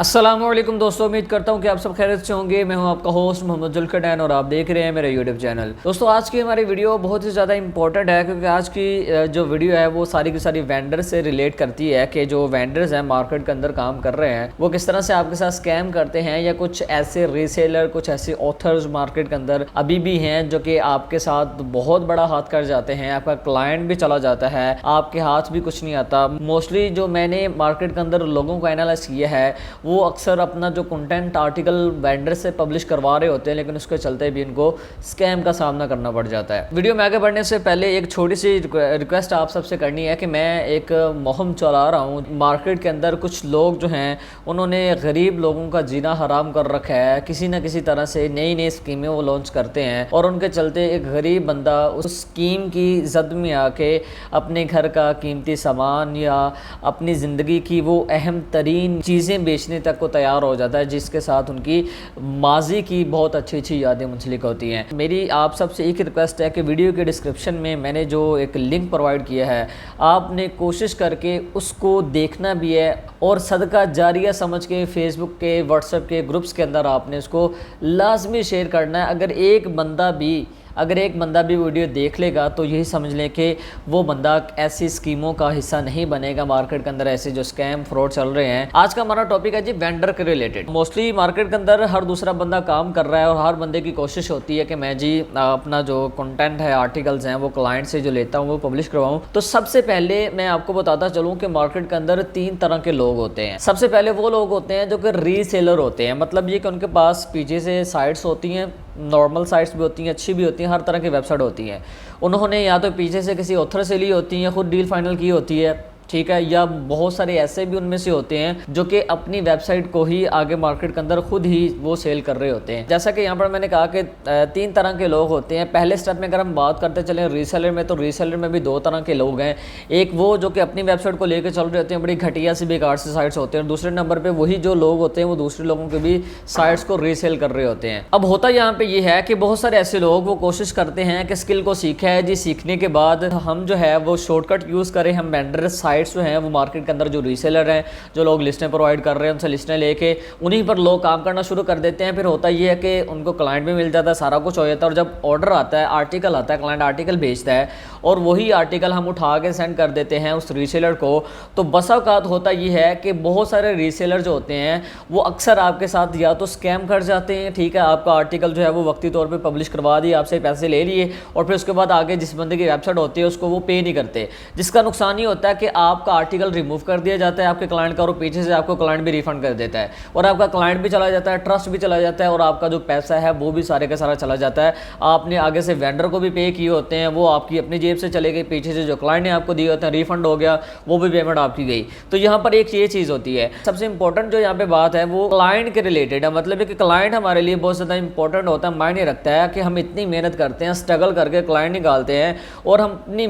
अस्सलामुअलैकुम दोस्तों, उम्मीद करता हूँ कि आप सब खैरियत से होंगे। मैं हूँ आपका होस्ट मोहम्मद जुल्करनैन और आप देख रहे हैं मेरा यूट्यूब चैनल। दोस्तों, आज की हमारी वीडियो बहुत ही ज़्यादा इंपॉर्टेंट है क्योंकि आज की जो वीडियो है वो सारी की सारी वेंडर से रिलेट करती है कि जो वेंडर्स हैं मार्केट के अंदर काम कर रहे हैं वो किस तरह से आपके साथ स्कैम करते हैं, या कुछ ऐसे रीसेलर, कुछ ऐसे ऑथर्स मार्केट के अंदर अभी भी हैं जो कि आपके साथ बहुत बड़ा हाथ कर जाते हैं। आपका क्लाइंट भी चला जाता है, आपके हाथ भी कुछ नहीं आता। मोस्टली जो मैंने मार्केट के अंदर लोगों को एनालाइज किया है वो अक्सर अपना जो कंटेंट आर्टिकल वेंडर से पब्लिश करवा रहे होते हैं, लेकिन उसके चलते भी इनको स्कैम का सामना करना पड़ जाता है। वीडियो में आगे बढ़ने से पहले एक छोटी सी रिक्वेस्ट आप सबसे करनी है कि मैं एक मुहिम चला रहा हूँ। मार्केट के अंदर कुछ लोग जो हैं उन्होंने गरीब लोगों का जीना हराम कर रखा है। किसी न किसी तरह से नई नई स्कीमें वो लॉन्च करते हैं और उनके चलते एक गरीब बंदा उस स्कीम की जद में आके अपने घर का कीमती सामान या अपनी ज़िंदगी की वो अहम तरीन चीज़ें बेचने तक को तैयार हो जाता है, जिसके साथ उनकी माजी की बहुत अच्छी अच्छी यादें मुंसलिक होती हैं। मेरी आप सबसे एक रिक्वेस्ट है कि वीडियो के डिस्क्रिप्शन में मैंने जो एक लिंक प्रोवाइड किया है, आपने कोशिश करके उसको देखना भी है और सदका जारिया समझ के फेसबुक के, व्हाट्सएप के ग्रुप्स के अंदर आपने उसको लाजमी शेयर करना है। अगर एक बंदा भी वीडियो देख लेगा तो यही समझ लें कि वो बंदा ऐसी स्कीमों का हिस्सा नहीं बनेगा। मार्केट के अंदर ऐसे जो स्कैम फ्रॉड चल रहे हैं। आज का हमारा टॉपिक है जी वेंडर के रिलेटेड। मोस्टली मार्केट के अंदर हर दूसरा बंदा काम कर रहा है और हर बंदे की कोशिश होती है कि मैं जी अपना जो कंटेंट है, आर्टिकल्स हैं, वो क्लाइंट से जो लेता हूँ वो पब्लिश करवाऊँ। तो सबसे पहले मैं आपको बताता चलूँ कि मार्केट के अंदर 3 तरह के लोग होते हैं। सबसे पहले वो लोग होते हैं जो कि रीसेलर होते हैं, मतलब ये कि उनके पास पीछे से साइट्स होती हैं, नॉर्मल साइट्स भी होती हैं, अच्छी भी होती हैं, हर तरह की वेबसाइट होती हैं। उन्होंने या तो पीछे से किसी ऑथर से ली होती हैं, खुद डील फाइनल की होती है, ठीक है, या बहुत सारे ऐसे भी उनमें से होते हैं जो कि अपनी वेबसाइट को ही आगे मार्केट के अंदर खुद ही वो सेल कर रहे होते हैं। जैसा कि यहाँ पर मैंने कहा कि 3 तरह के लोग होते हैं। पहले स्टेप में अगर हम बात करते चलें रीसेलर में, तो रीसेलर में भी 2 तरह के लोग हैं। एक वो जो कि अपनी वेबसाइट को लेकर चल रहे होते हैं, बड़ी घटिया सी बेकार सी साइट्स होते हैं। दूसरे नंबर पर वही जो लोग होते हैं वो दूसरे लोगों के भी साइट्स को रीसेल कर रहे होते हैं। अब होता यहाँ पे ये है कि बहुत सारे ऐसे लोग वो कोशिश करते हैं कि स्किल को सीखा है जी, सीखने के बाद हम जो है वो शॉर्टकट यूज़ करें। हम वेंडर साइट्स जो हैं वो मार्केट के अंदर जो रीसेलर हैं, जो लोग लिस्टें प्रोवाइड कर रहे हैं, उनसे लिस्टें लेके उन्हीं पर लोग काम करना शुरू कर देते हैं। फिर होता ये है कि उनको क्लाइंट भी मिल जाता है, सारा कुछ हो जाता है, और जब ऑर्डर आता है, आर्टिकल आता है, क्लाइंट आर्टिकल भेजता है और वही आर्टिकल हम उठा के सेंड कर देते हैं उस रीसेलर को। तो बस औकात होता ये है कि बहुत सारे रीसेलर जो होते हैं वो अक्सर आपके साथ या तो स्कैम कर जाते हैं, ठीक है, आपका आर्टिकल जो है वो वक्ती तौर पर पब्लिश करवा दिए, आपसे पैसे ले लिए और फिर उसके बाद आगे जिस बंदे की वेबसाइट होती है उसको वो पे नहीं करते, जिसका नुकसान ये होता है कि आपका आर्टिकल रिमूव कर दिया जाता है आपके क्लाइंट का और पीछे से आपको क्लाइंट भी रिफंड कर देता है और आपका क्लाइंट भी चला जाता है, ट्रस्ट भी चला जाता है और आपका जो पैसा है वो भी सारे का सारा चला जाता है। आपने आगे से वेंडर को भी पे किए होते हैं, वो आपकी अपनी जेब से चले गए, पीछे से जो क्लाइंट ने आपको दिए होते हैं रिफंड हो गया, वो भी पेमेंट आपकी गई। तो यहाँ पर एक ये चीज़ होती है। सबसे इंपॉर्टेंट जो यहाँ पे बात है वो क्लाइंट के रिलेटेड है, मतलब कि क्लाइंट हमारे लिए बहुत ज़्यादा इंपॉर्टेंट होता है, मायने रखता है कि हम इतनी मेहनत करते हैं, स्ट्रगल करके क्लाइंट निकालते हैं और हम अपनी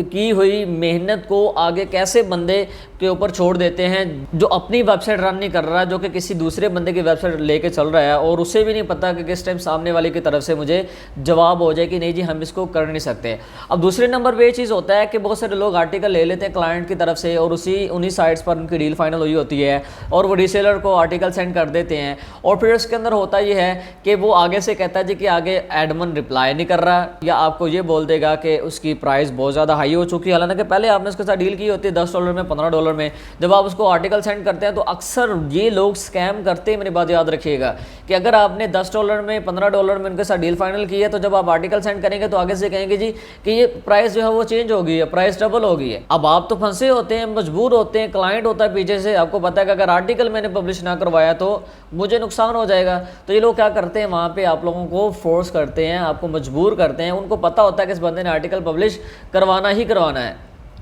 की हुई मेहनत को आगे कैसे बंदे के ऊपर छोड़ देते हैं जो अपनी वेबसाइट रन नहीं कर रहा है, जो कि किसी दूसरे बंदे की वेबसाइट लेके चल रहा है और उसे भी नहीं पता कि किस टाइम सामने वाले की तरफ से मुझे जवाब हो जाए कि नहीं जी हम इसको कर नहीं सकते। अब दूसरे नंबर पे ये चीज़ होता है कि बहुत सारे लोग आर्टिकल ले लेते हैं क्लाइंट की तरफ से और उन्हीं साइट्स पर उनकी डील फाइनल हुई होती है और वो रीसेलर को आर्टिकल सेंड कर देते हैं और फिर उसके अंदर होता ये है कि वो आगे से कहता है जी कि आगे एडमन रिप्लाई नहीं कर रहा, या आपको ये बोल देगा कि उसकी प्राइस बहुत ज़्यादा हाई हो चुकी है, हालांकि पहले आपने उसके साथ डील की होती है $10 में, $15 में। जब आप उसको आर्टिकल सेंड करते हैं तो अक्सर ये लोग स्कैम करते हैं। मेरी बात याद रखिएगा कि अगर आपने $10 में, $15 में उनके साथ डील फाइनल की है तो जब आप आर्टिकल सेंड करेंगे तो आगे से कहेंगे जी कि ये प्राइस जो है वो चेंज हो गई है, प्राइस डबल हो गई है। अब आप तो फंसे होते हैं, मजबूर होते हैं, क्लाइंट होता है पीछे से, आपको पता है कि अगर आर्टिकल मैंने पब्लिश ना करवाया तो मुझे नुकसान हो जाएगा। तो ये लोग क्या करते हैं, वहाँ पे आप लोगों को फोर्स करते हैं, आपको मजबूर करते हैं। उनको पता होता है कि इस बंदे ने आर्टिकल पब्लिश करवाना ही करवाना है,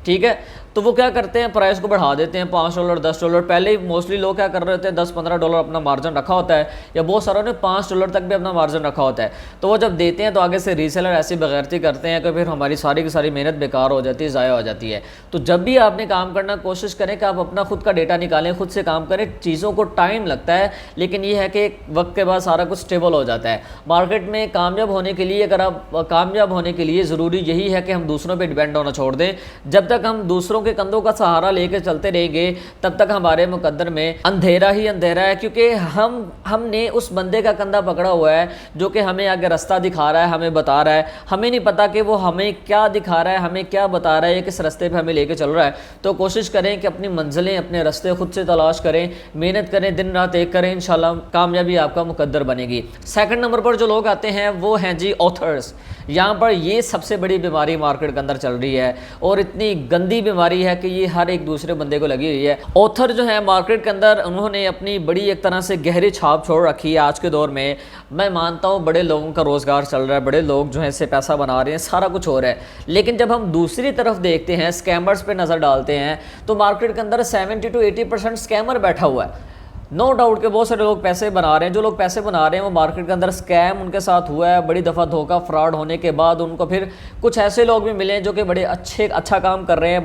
ठीक है, तो वो क्या करते हैं, प्राइस को बढ़ा देते हैं, $5, $10। पहले ही मोस्टली लोग क्या कर रहे होते हैं, $10-15 अपना मार्जिन रखा होता है, या बहुत सारों ने $5 तक भी अपना मार्जिन रखा होता है। तो वो जब देते हैं तो आगे से रीसेलर ऐसी बगैरती करते हैं कि फिर हमारी सारी की सारी मेहनत बेकार हो जाती है, ज़ाया हो जाती है। तो जब भी आपने काम करना, कोशिश करें कि आप अपना खुद का डेटा निकालें, खुद से काम करें। चीज़ों को टाइम लगता है, लेकिन ये है कि एक वक्त के बाद सारा कुछ स्टेबल हो जाता है। मार्केट में कामयाब होने के लिए, अगर आप कामयाब होने के लिए ज़रूरी यही है कि हम दूसरों पर डिपेंड होना छोड़ दें। जब तक हम दूसरों के कंधों का सहारा लेकर चलते रहेंगे तब तक हमारे मुकद्दर में अंधेरा ही अंधेरा है, क्योंकि हमने उस बंदे का कंधा पकड़ा हुआ है जो कि हमें आगे रास्ता दिखा रहा है, हमें बता रहा है। हमें नहीं पता कि वो हमें क्या दिखा रहा है, हमें क्या बता रहा है, किस रास्ते पे हमें लेके चल रहा है। तो कोशिश करें कि अपनी मंजिलें, अपने रास्ते खुद से तलाश करें, मेहनत करें, दिन रात एक करें, इंशाल्लाह कामयाबी आपका मुकद्दर बनेगी। सेकंड नंबर पर जो लोग आते हैं वो हैं जी ऑथर्स। यहाँ पर ये सबसे बड़ी बीमारी मार्केट के अंदर चल रही है और इतनी गंदी बीमारी है कि ये हर एक दूसरे बंदे को लगी हुई है। ऑथर जो है मार्केट के अंदर, उन्होंने अपनी बड़ी एक तरह से गहरी छाप छोड़ रखी है आज के दौर में। मैं मानता हूँ बड़े लोगों का रोज़गार चल रहा है, बड़े लोग जो है इससे पैसा बना रहे हैं, सारा कुछ हो रहा है। लेकिन जब हम दूसरी तरफ देखते हैं, स्कैमर्स पे नज़र डालते हैं, तो मार्केट के अंदर 70 to 80% स्कैमर बैठा हुआ है। नो डाउट के बहुत सारे लोग पैसे बना रहे हैं। जो लोग पैसे बना रहे हैं वो मार्केट के अंदर स्कैम उनके साथ हुआ है, बड़ी दफ़ा धोखा फ्रॉड होने के बाद उनको फिर कुछ ऐसे लोग भी मिले जो कि बड़े अच्छा काम कर रहे हैं,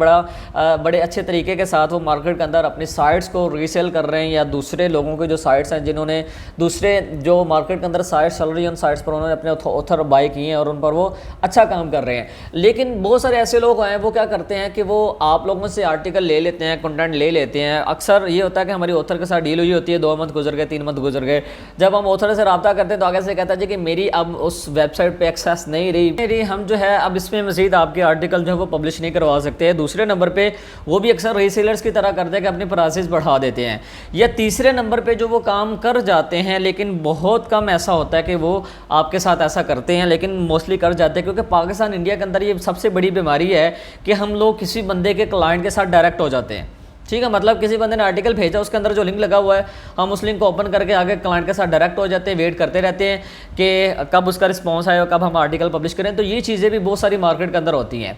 बड़े अच्छे तरीके के साथ वो मार्केट के अंदर अपनी साइट्स को रीसेल कर रहे हैं, या दूसरे लोगों के जो साइट्स हैं, जिन्होंने दूसरे जो मार्केट के अंदर साइट्स चल रही हैं, उन साइट्स पर उन्होंने अपने ऑथर बाय किए हैं और उन पर वो अच्छा काम कर रहे हैं। लेकिन बहुत सारे ऐसे लोग हैं वो क्या करते हैं कि वो आप लोगों से आर्टिकल ले लेते हैं, कंटेंट ले लेते हैं। अक्सर ये होता है कि हमारी ऑथर के साथ डील हुई होती है, 2 मंथ गुजर गए, 3 मंथ गुजर गए, जब हम ऑथर से रब्ता करते हैं तो आगे से कहता है जी कि मेरी अब उस वेबसाइट पे एक्सेस नहीं रही, हम जो है अब इसमें मजीद आपके आर्टिकल जो है वो पब्लिश नहीं करवा सकते हैं। दूसरे नंबर पे वो भी अक्सर रीसेलर्स की तरह करते हैं कि अपनी प्राइसेस बढ़ा देते हैं। या तीसरे नंबर पे जो वो काम कर जाते हैं, लेकिन बहुत कम ऐसा होता है कि वो आपके साथ ऐसा करते हैं, लेकिन मोस्टली कर जाते हैं, क्योंकि पाकिस्तान इंडिया के अंदर ये सबसे बड़ी बीमारी है कि हम लोग किसी बंदे के क्लाइंट के साथ डायरेक्ट हो जाते हैं। ठीक है, मतलब किसी बंदे ने आर्टिकल भेजा, उसके अंदर जो लिंक लगा हुआ है, हम उस लिंक को ओपन करके आगे क्लाइंट के साथ डायरेक्ट हो जाते हैं, वेट करते रहते हैं कि कब उसका रिस्पांस आए और कब हम आर्टिकल पब्लिश करें। तो ये चीज़ें भी बहुत सारी मार्केट के अंदर होती हैं।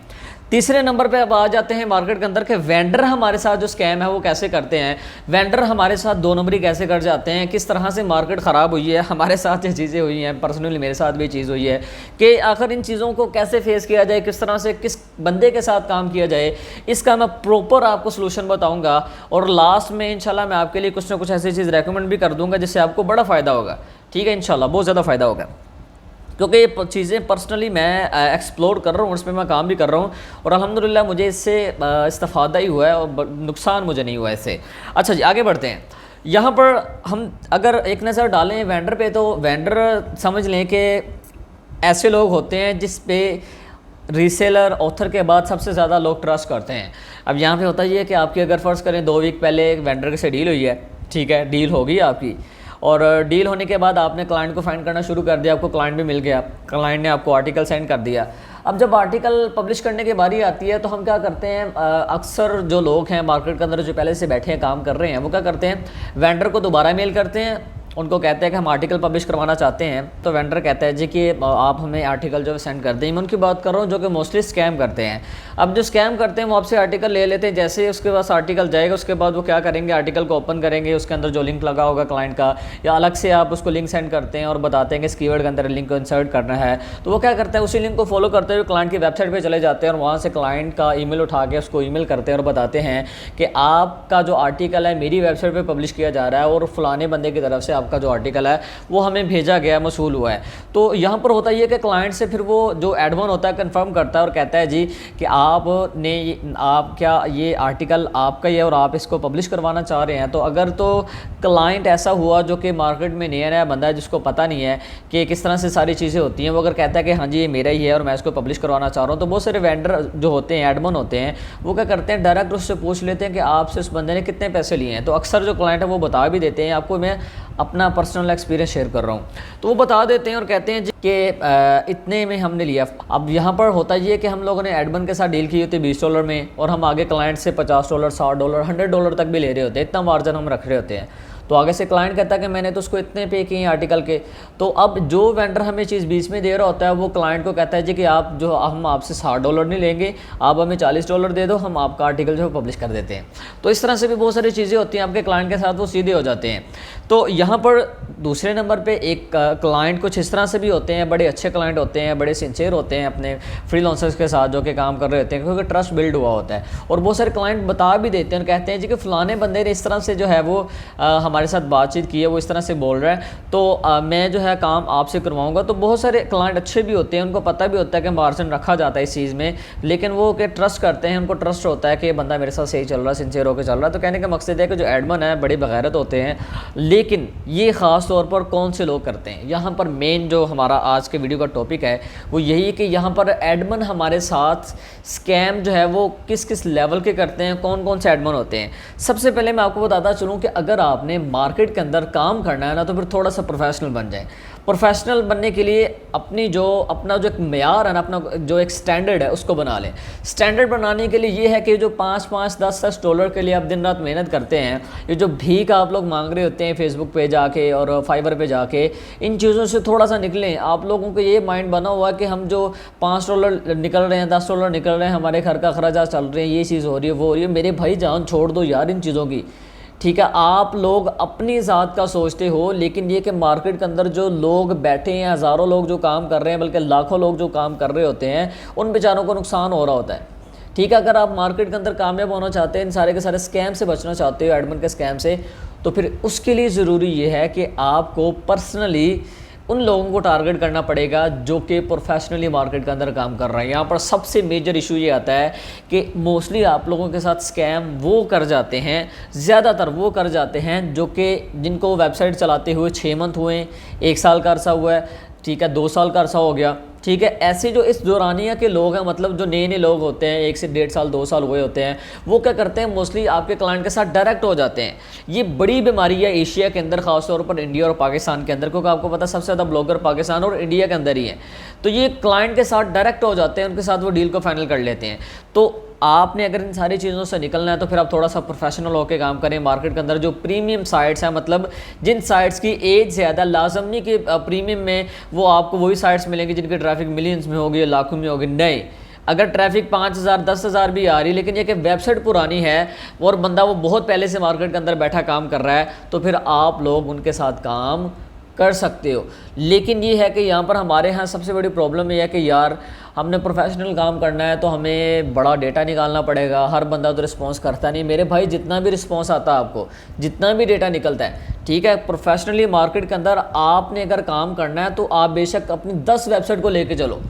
तीसरे नंबर पे अब आ जाते हैं मार्केट के अंदर के वेंडर हमारे साथ जो स्कैम है वो कैसे करते हैं। वेंडर हमारे साथ 2 नंबरी कैसे कर जाते हैं, किस तरह से मार्केट ख़राब हुई है। हमारे साथ ये चीज़ें हुई हैं, पर्सनली मेरे साथ भी चीज़ हुई है कि आखिर इन चीज़ों को कैसे फेस किया जाए, किस तरह से किस बंदे के साथ काम किया जाए, इसका मैं प्रॉपर आपको सोल्यूशन बताऊँगा। और लास्ट में इंशाल्लाह मैं आपके लिए कुछ ना कुछ ऐसी चीज़ रेकमेंड भी कर दूँगा जिससे आपको बड़ा फ़ायदा होगा। ठीक है, इंशाल्लाह बहुत ज़्यादा फ़ायदा होगा, क्योंकि ये चीज़ें पर्सनली मैं एक्सप्लोर कर रहा हूँ, उस पर मैं काम भी कर रहा हूँ और अल्हम्दुलिल्लाह मुझे इससे इस्तेफादा ही हुआ है और नुकसान मुझे नहीं हुआ इससे। अच्छा जी, आगे बढ़ते हैं। यहाँ पर हम अगर एक नज़र डालें वेंडर पे, तो वेंडर समझ लें कि ऐसे लोग होते हैं जिस पे रीसेलर ऑथर के बाद सबसे ज़्यादा लोग ट्रस्ट करते हैं। अब यहाँ पे होता ये है कि आपकी अगर फ़र्ज़ करें 2 वीक पहले एक वेंडर से डील हुई है, ठीक है, डील हो गई आपकी, और डील होने के बाद आपने क्लाइंट को फाइंड करना शुरू कर दिया, आपको क्लाइंट भी मिल गया, क्लाइंट ने आपको आर्टिकल सेंड कर दिया। अब जब आर्टिकल पब्लिश करने की बारी आती है तो हम क्या करते हैं, अक्सर जो लोग हैं मार्केट के अंदर जो पहले से बैठे हैं, काम कर रहे हैं, वो क्या करते हैं, वेंडर को दोबारा मेल करते हैं, उनको कहते हैं कि हम आर्टिकल पब्लिश करवाना चाहते हैं। तो वेंडर कहता है जी कि आप हमें आर्टिकल जो सेंड कर दें। मैं उनकी बात कर रहा हूँ जो कि मोस्टली स्कैम करते हैं। अब जो स्कैम करते हैं वो आपसे आर्टिकल ले लेते हैं, जैसे उसके पास आर्टिकल जाएगा उसके बाद वो क्या करेंगे, आर्टिकल को ओपन करेंगे, उसके अंदर जो लिंक लगा होगा क्लाइंट का, या अलग से आप उसको लिंक सेंड करते हैं और बताते हैं कि इस कीवर्ड के अंदर लिंक को इंसर्ट करना है, तो वो क्या करते हैं, उसी लिंक को फॉलो करते हुए क्लाइंट की वेबसाइट पर चले जाते हैं और वहाँ से क्लाइंट का ईमेल उठा के उसको ईमेल करते हैं और बताते हैं कि आपका जो आर्टिकल है मेरी वेबसाइट पर पब्लिश किया जा रहा है और फलाने बंदे की तरफ से आपका जो आर्टिकल है वो हमें भेजा गया, मसूल हुआ है। तो यहाँ पर होता ये कि क्लाइंट से फिर वो जो एडवन होता है कंफर्म करता है और कहता है जी कि आप क्या ये आर्टिकल आपका ही है और आप इसको पब्लिश करवाना चाह रहे हैं। तो अगर तो क्लाइंट ऐसा हुआ जो कि मार्केट में नया बंदा है जिसको पता नहीं है कि किस तरह से सारी चीज़ें होती हैं, वो अगर कहता है कि हाँ जी ये मेरा ही है और मैं इसको पब्लिश करवाना चाह रहा हूँ, तो बहुत सारे वेंडर जो होते हैं, एडमन होते हैं, वो क्या करते हैं, डायरेक्ट उससे पूछ लेते हैं कि आपसे उस बंदे ने कितने पैसे लिए हैं। तो अक्सर जो क्लाइंट है वो बता भी देते हैं, आपको मैं अपना पर्सनल एक्सपीरियंस शेयर कर रहा हूँ, तो वो बता देते हैं और कहते हैं कि इतने में हमने लिया। अब यहाँ पर होता ये कि हम लोगों ने एडमन के साथ डील की होती है $20 में और हम आगे क्लाइंट से $50, $60, $100 तक भी ले रहे होते हैं, इतना मार्जिन हम रख रहे होते हैं। तो आगे से क्लाइंट कहता है कि मैंने तो उसको इतने पे किए आर्टिकल के। तो अब जो वेंडर हमें चीज़ बीच में दे रहा होता है वो क्लाइंट को कहता है जी कि हम आपसे $60 नहीं लेंगे, आप हमें $40 दे दो, हम आपका आर्टिकल जो है पब्लिश कर देते हैं। तो इस तरह से भी बहुत सारी चीज़ें होती हैं, आपके क्लाइंट के साथ वो सीधे हो जाते हैं। तो यहाँ पर दूसरे नंबर पे एक क्लाइंट कुछ इस तरह से भी होते हैं, बड़े अच्छे क्लाइंट होते हैं, बड़े सिंसियर होते हैं अपने फ्रीलांसर्स के साथ जो कि काम कर रहे होते हैं, क्योंकि ट्रस्ट बिल्ड हुआ होता है। और बहुत सारे क्लाइंट बता भी देते हैं, कहते हैं जी कि फ़लाने बंदे ने इस तरह से जो है वो हमारे साथ बातचीत की है, वो इस तरह से बोल रहा है, तो मैं जो है काम आपसे करवाऊँगा। तो बहुत सारे क्लाइंट अच्छे भी होते हैं, उनको पता भी होता है कि मार्जिन रखा जाता है इस चीज़ में, लेकिन वो कि ट्रस्ट करते हैं, उनको ट्रस्ट होता है कि बंदा मेरे साथ सही चल रहा है, सिंसियर होकर चल रहा है। तो कहने का मकसद है कि जो एडमन है बड़े बगैरत होते हैं, लेकिन ये ख़ास तौर पर कौन से लोग करते हैं। यहाँ पर मेन जो हमारा आज के वीडियो का टॉपिक है वो यही है कि यहाँ पर एडमन हमारे साथ स्कैम जो है वो किस किस लेवल के करते हैं, कौन कौन से एडमन होते हैं। सबसे पहले मैं आपको बताता चलूँ कि अगर आपने मार्केट के अंदर काम करना है ना, तो फिर थोड़ा सा प्रोफेशनल बन जाए। प्रोफेशनल बनने के लिए अपना जो एक मेयार है ना, अपना जो एक स्टैंडर्ड है उसको बना लें। स्टैंडर्ड बनाने के लिए ये है कि जो 5-5, 10-10 डॉलर के लिए आप दिन रात मेहनत करते हैं, ये जो भीख आप लोग मांग रहे होते हैं फेसबुक पे जाके और फाइवर पे जाके, इन चीज़ों से थोड़ा सा निकलें। आप लोगों को ये माइंड बना हुआ है कि हम जो $5 निकल रहे हैं, $10 निकल रहे हैं, हमारे घर का खर्चा चल रहे हैं, ये चीज़ हो रही है, वो हो रही है। मेरे भाई जान छोड़ दो यार इन चीज़ों की, ठीक है। आप लोग अपनी ज़ात का सोचते हो, लेकिन ये कि मार्केट के अंदर जो लोग बैठे हैं, हज़ारों लोग जो काम कर रहे हैं, बल्कि लाखों लोग जो काम कर रहे होते हैं, उन बेचारों को नुकसान हो रहा होता है, ठीक है। अगर आप मार्केट के अंदर कामयाब होना चाहते हैं, इन सारे के सारे स्कैम से बचना चाहते हो, एडमन के स्कैम से, तो फिर उसके लिए ज़रूरी ये है कि आपको पर्सनली उन लोगों को टारगेट करना पड़ेगा जो कि प्रोफेशनली मार्केट के अंदर काम कर रहे हैं। यहाँ पर सबसे मेजर इशू ये आता है कि मोस्टली आप लोगों के साथ स्कैम वो कर जाते हैं, ज़्यादातर वो कर जाते हैं जो कि जिनको वेबसाइट चलाते हुए 6 मंथ हुए, 1 साल का अरसा हुआ है, ठीक है, 2 साल का अरसा हो गया, ठीक है। ऐसे जो इस दौरानिया के लोग हैं, मतलब जो नए नए लोग होते हैं, 1 से 1.5 साल 2 साल हुए होते हैं, वो क्या करते हैं, मोस्टली आपके क्लाइंट के साथ डायरेक्ट हो जाते हैं। ये बड़ी बीमारी है एशिया के अंदर, खासतौर पर इंडिया और पाकिस्तान के अंदर, क्योंकि आपको पता है सबसे ज़्यादा ब्लॉगर पाकिस्तान और इंडिया के अंदर ही हैं। तो ये क्लाइंट के साथ डायरेक्ट हो जाते हैं, उनके साथ वो डील को फाइनल कर लेते हैं। तो आपने अगर इन सारी चीज़ों से निकलना है तो फिर आप थोड़ा सा प्रोफेशनल होकर काम करें। मार्केट के अंदर जो प्रीमियम साइट्स हैं, मतलब जिन साइट्स की एज ज़्यादा, लाजम नहीं कि प्रीमियम में वो आपको वही साइट्स मिलेंगी जिनकी ट्रैफिक मिलियंस में होगी, लाखों में होगी, नहीं। अगर ट्रैफिक 5,000 10,000 भी आ रही, लेकिन ये कि वेबसाइट पुरानी है और बंदा वो बहुत पहले से मार्केट के अंदर बैठा काम कर रहा है, तो फिर आप लोग उनके साथ काम कर सकते हो। लेकिन ये है कि यहाँ पर हमारे यहाँ सबसे बड़ी प्रॉब्लम ये है कि यार हमने प्रोफेशनल काम करना है तो हमें बड़ा डेटा निकालना पड़ेगा, हर बंदा तो रिस्पॉन्स करता नहीं। मेरे भाई जितना भी रिस्पॉन्स आता है आपको, जितना भी डेटा निकलता है, ठीक है, प्रोफेशनली मार्केट के अंदर आपने अगर काम करना है तो आप बेशक अपनी 10 वेबसाइट को लेके चलो।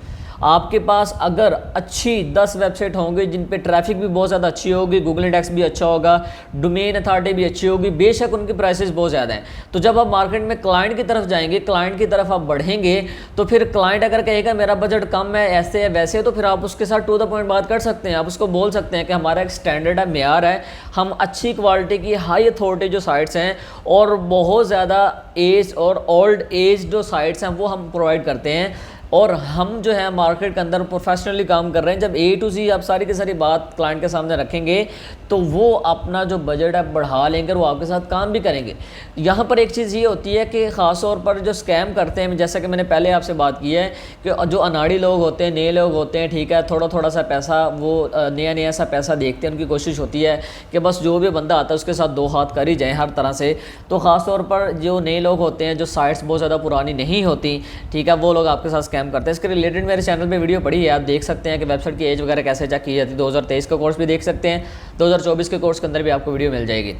आपके पास अगर अच्छी 10 वेबसाइट होंगी जिन पे ट्रैफिक भी बहुत ज़्यादा अच्छी होगी, गूगल इंडेक्स भी अच्छा होगा, डोमेन अथॉरिटी भी अच्छी होगी, बेशक उनकी प्राइसेस बहुत ज़्यादा हैं, तो जब आप मार्केट में क्लाइंट की तरफ जाएंगे, क्लाइंट की तरफ आप बढ़ेंगे, तो फिर क्लाइंट अगर कहेगा मेरा बजट कम है, ऐसे है वैसे है, तो फिर आप उसके साथ टू द पॉइंट बात कर सकते हैं। आप उसको बोल सकते हैं कि हमारा एक स्टैंडर्ड है, मेयार है, हम अच्छी क्वालिटी की हाई अथॉरिटी जो साइट्स हैं और बहुत ज़्यादा एज और ओल्ड एज जो साइट्स हैं वो हम प्रोवाइड करते हैं, और हम जो है मार्केट के अंदर प्रोफेशनली काम कर रहे हैं। जब A to Z आप सारी की सारी बात क्लाइंट के सामने रखेंगे तो वो अपना जो बजट है बढ़ा लेंगे, वो आपके साथ काम भी करेंगे। यहाँ पर एक चीज़ ये होती है कि ख़ास तौर पर जो स्कैम करते हैं, जैसा कि मैंने पहले आपसे बात की है कि जो अनाड़ी लोग होते हैं, नए लोग होते हैं, ठीक है, थोड़ा थोड़ा सा पैसा, वो नया नया सा पैसा देखते हैं, उनकी कोशिश होती है कि बस जो भी बंदा आता है उसके साथ 2 हाथ कर ही जाएँ हर तरह से। तो ख़ास तौर पर जो नए लोग होते हैं, जो साइट्स बहुत ज़्यादा पुरानी नहीं होती, ठीक है, वो लोग आपके साथ स्कैम करते हैं। इसके रिलेटेड मेरे चैनल पे वीडियो पड़ी है, आप देख सकते हैं कि वेबसाइट की एज वगैरह कैसे चेक की जाती है। 2023 का कोर्स भी देख सकते हैं, 2024 के कोर्स के अंदर भी आपको वीडियो मिल जाएगी।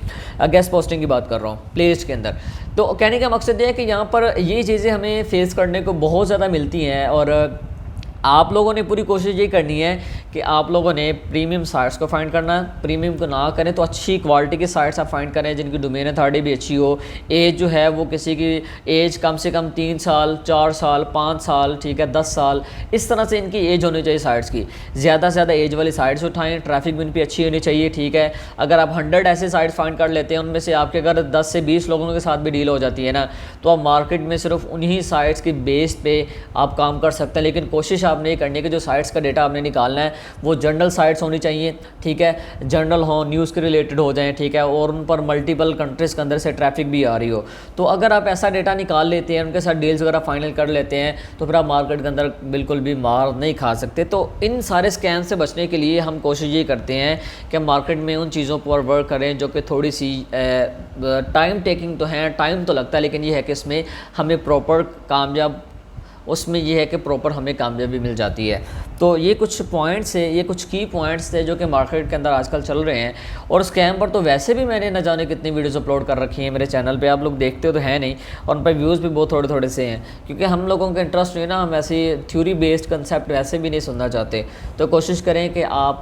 गेस्ट पोस्टिंग की बात कर रहा हूँ प्लेलिस्ट के अंदर। तो कहने का मकसद ये है कि यहाँ पर ये चीज़ें हमें फेस करने को बहुत ज़्यादा मिलती हैं, और आप लोगों ने पूरी कोशिश ये करनी है कि आप लोगों ने प्रीमियम साइट्स को फाइंड करना है। प्रीमियम को ना करें तो अच्छी क्वालिटी की साइट्स आप फाइंड करें जिनकी डोमेन अथॉरिटी भी अच्छी हो, एज जो है वो किसी की एज कम से कम 3 साल 4 साल 5 साल, ठीक है, 10 साल, इस तरह से इनकी एज होनी चाहिए साइट्स की। ज़्यादा से ज़्यादा एज वाली साइट्स उठाएँ, ट्रैफिक भी इन पर अच्छी होनी चाहिए, ठीक है। अगर आप 100 ऐसे साइट्स फाइंड कर लेते हैं, उनमें से आपके अगर 10 से 20 लोगों के साथ भी डील हो जाती है ना, तो आप मार्केट में सिर्फ उन्हीं साइट्स की बेस पे आप काम कर सकते हैं। लेकिन कोशिश आपने ये करनी है कि जो साइट्स का डेटा आपने निकालना है वो जर्नल साइट्स होनी चाहिए, ठीक है, जर्नल हो, न्यूज़ के रिलेटेड हो जाएँ, ठीक है, और उन पर मल्टीपल कंट्रीज़ के अंदर से ट्रैफिक भी आ रही हो। तो अगर आप ऐसा डेटा निकाल लेते हैं, उनके साथ डील्स वगैरह फाइनल कर लेते हैं, तो फिर आप मार्केट के अंदर बिल्कुल भी मार नहीं खा सकते। तो इन सारे स्कैम से बचने के लिए हम कोशिश ये करते हैं कि मार्केट में उन चीज़ों पर वर्क करें जो कि थोड़ी सी टाइम टेकिंग तो है, टाइम तो लगता है, लेकिन ये है कि इसमें हमें प्रॉपर कामयाब, उसमें ये है कि प्रॉपर हमें कामयाबी मिल जाती है। तो ये कुछ पॉइंट्स है, ये कुछ की पॉइंट्स थे जो कि मार्केट के अंदर आजकल चल रहे हैं। और स्कैम पर तो वैसे भी मैंने न जाने कितनी वीडियोस अपलोड कर रखी हैं मेरे चैनल पे, आप लोग देखते हो तो है नहीं, और उन पर व्यूज़ भी बहुत थोड़े थोड़े से हैं, क्योंकि हम लोगों का इंटरेस्ट नहीं है ना, हम ऐसी थ्योरी बेस्ड कंसेप्ट वैसे भी नहीं सुनना चाहते। तो कोशिश करें कि आप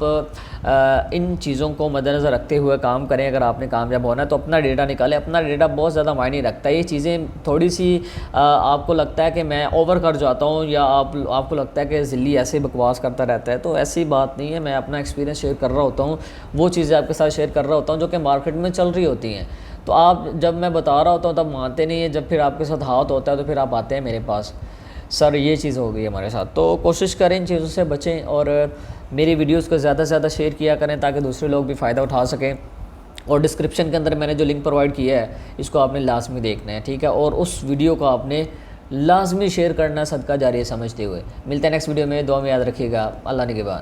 इन चीज़ों को मद्देनज़र रखते हुए काम करें। अगर आपने कामयाब होना है तो अपना डेटा निकालें, अपना डेटा बहुत ज़्यादा मायने रखता है। ये चीज़ें थोड़ी सी आपको लगता है कि मैं ओवर कर जाता हूँ, या आपको लगता है कि ज़िल्ली ऐसे बकवास करता रहता है, तो ऐसी बात नहीं है। मैं अपना एक्सपीरियंस शेयर कर रहा होता हूँ, वो चीज़ें आपके साथ शेयर कर रहा होता हूँ जो कि मार्केट में चल रही होती हैं। तो आप, जब मैं बता रहा होता हूँ तब मानते नहीं है, जब फिर आपके साथ हाथ होता है तो फिर आप आते हैं मेरे पास, सर ये चीज़ हो गई हमारे साथ। तो कोशिश करें इन चीज़ों से बचें, और मेरी वीडियोज़ को ज़्यादा से ज़्यादा शेयर किया करें ताकि दूसरे लोग भी फ़ायदा उठा सकें। और डिस्क्रिप्शन के अंदर मैंने जो लिंक प्रोवाइड किया है, इसको आपने लाजमी देखना है, ठीक है, और उस वीडियो को आपने लाजमी शेयर करना, सदका जारिया समझते हुए। मिलते हैं नेक्स्ट वीडियो में, दुआ में याद रखिएगा। अल्लाह निगहबान।